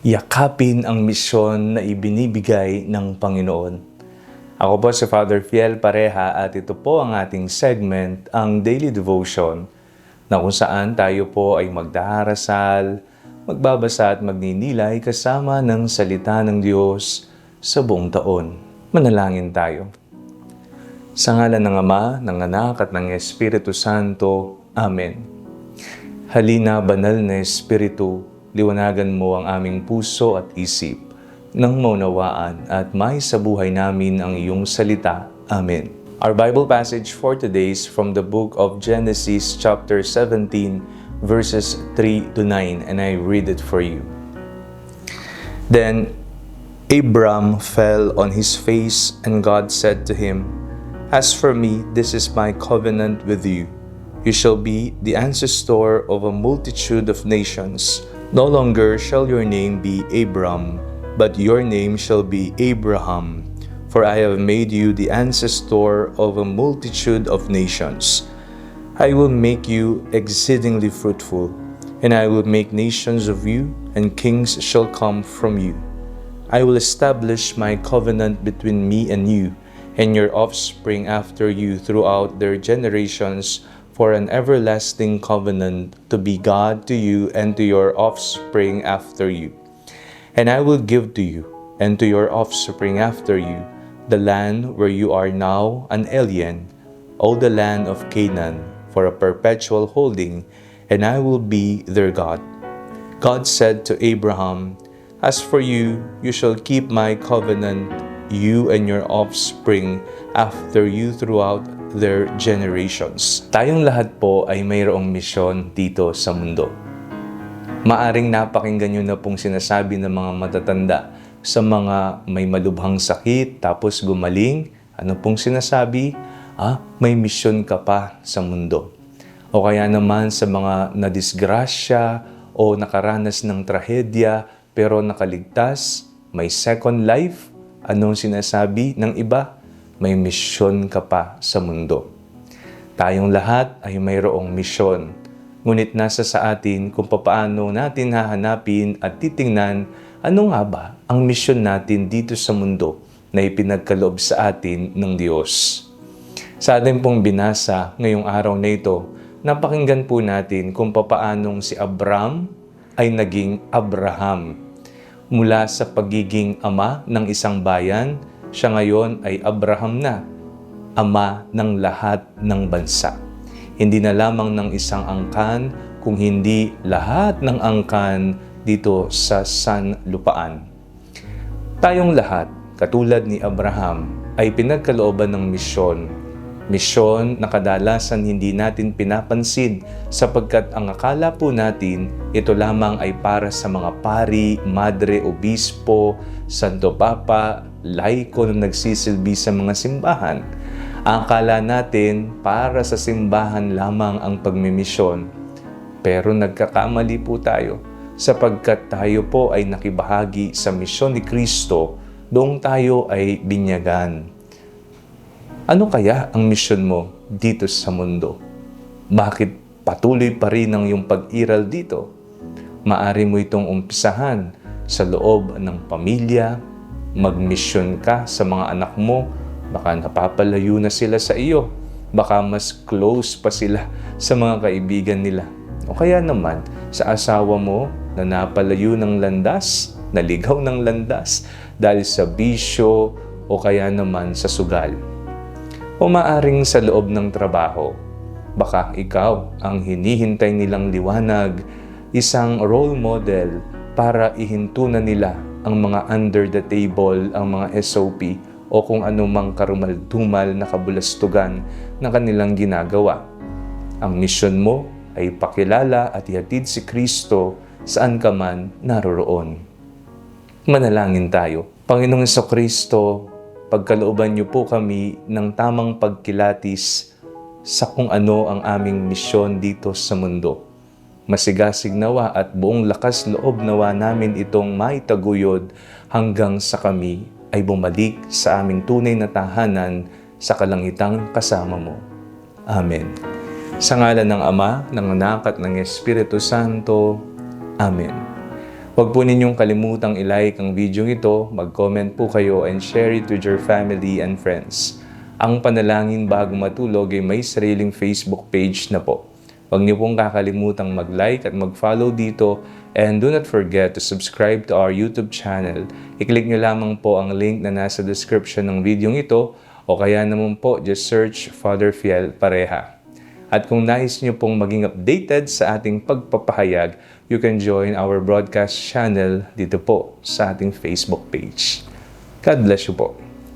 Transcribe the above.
Yakapin ang misyon na ibinibigay ng Panginoon. Ako po si Father Fiel Pareha at ito po ang ating segment, ang Daily Devotion, na kung saan tayo po ay magdarasal, magbabasa at magninilay kasama ng salita ng Diyos sa buong taon. Manalangin tayo. Sa ngalan ng Ama, ng Anak at ng Espiritu Santo. Amen. Halina, banal na Espiritu, liwanagan mo ang aming puso at isip nang maunawaan at may sa buhay namin ang iyong salita. Amen. Our Bible passage for today is from the book of Genesis chapter 17 verses 3 to 9, and I read it for you. Then Abram fell on his face, and God said to him, "As for me, this is my covenant with you. You shall be the ancestor of a multitude of nations. No longer shall your name be Abram, but your name shall be Abraham, for I have made you the ancestor of a multitude of nations. I will make you exceedingly fruitful, and I will make nations of you, and kings shall come from you. I will establish my covenant between me and you, and your offspring after you throughout their generations, for an everlasting covenant to be God to you and to your offspring after you. And I will give to you and to your offspring after you the land where you are now an alien, all the land of Canaan, for a perpetual holding, and I will be their God." God said to Abraham, "As for you, you shall keep my covenant, you and your offspring after you throughout their generations." Tayong lahat po ay mayroong misyon dito sa mundo. Maaring napakinggan nyo na pong sinasabi ng mga matatanda sa mga may malubhang sakit tapos gumaling. Ano pong sinasabi? May misyon ka pa sa mundo. O kaya naman sa mga nadisgrasya o nakaranas ng trahedya pero nakaligtas, may second life. Anong sinasabi ng iba? May misyon ka pa sa mundo. Tayong lahat ay mayroong misyon. Ngunit nasa sa atin kung paano natin hahanapin at titingnan ano nga ba ang misyon natin dito sa mundo na ipinagkaloob sa atin ng Diyos. Sa atin pong binasa ngayong araw na ito, napakinggan po natin kung paanong si Abram ay naging Abraham. Mula sa pagiging ama ng isang bayan, siya ngayon ay Abraham na, ama ng lahat ng bansa. Hindi na lamang ng isang angkan, kung hindi lahat ng angkan dito sa sanlupaan. Tayong lahat, katulad ni Abraham, ay pinagkalooban ng misyon. Misyon na kadalasan hindi natin pinapansin sapagkat ang akala po natin ito lamang ay para sa mga pari, madre, obispo, santo papa, laiko na nagsisilbi sa mga simbahan. Ang akala natin para sa simbahan lamang ang pagmimisyon. Pero nagkakamali po tayo sapagkat tayo po ay nakibahagi sa misyon ni Kristo doong tayo ay binyagan. Ano kaya ang misyon mo dito sa mundo? Bakit patuloy pa rin ang iyong pag-iral dito? Maari mo itong umpisahan sa loob ng pamilya, magmisyon ka sa mga anak mo, baka napapalayo na sila sa iyo, baka mas close pa sila sa mga kaibigan nila. O kaya naman sa asawa mo na napalayo ng landas, naligaw ng landas dahil sa bisyo o kaya naman sa sugal. O maaring sa loob ng trabaho, baka ikaw ang hinihintay nilang liwanag, isang role model para ihintunan nila ang mga under the table, ang mga SOP o kung anumang karumal-dumal na kabulastugan na kanilang ginagawa. Ang misyon mo ay pakilala at ihatid si Kristo saan ka man naroroon. Manalangin tayo. Panginoong Jesucristo, pagkalooban niyo po kami ng tamang pagkilatis sa kung ano ang aming misyon dito sa mundo. Masigasig nawa at buong lakas loob nawa namin itong maitaguyod hanggang sa kami ay bumalik sa aming tunay na tahanan sa kalangitang kasama mo. Amen. Sa ngalan ng Ama, ng Anak at ng Espiritu Santo. Amen. Huwag po ninyong kalimutang i-like ang video ito, mag-comment po kayo and share it with your family and friends. Ang Panalangin Bago Matulog ay may sariling Facebook page na po. Huwag niyo pong kakalimutang mag-like at mag-follow dito, and do not forget to subscribe to our YouTube channel. I-click niyo lamang po ang link na nasa description ng video ito, o kaya naman po just search Father Fiel Pareha. At kung nais niyo pong maging updated sa ating pagpapahayag, you can join our broadcast channel dito po sa ating Facebook page. God bless you po.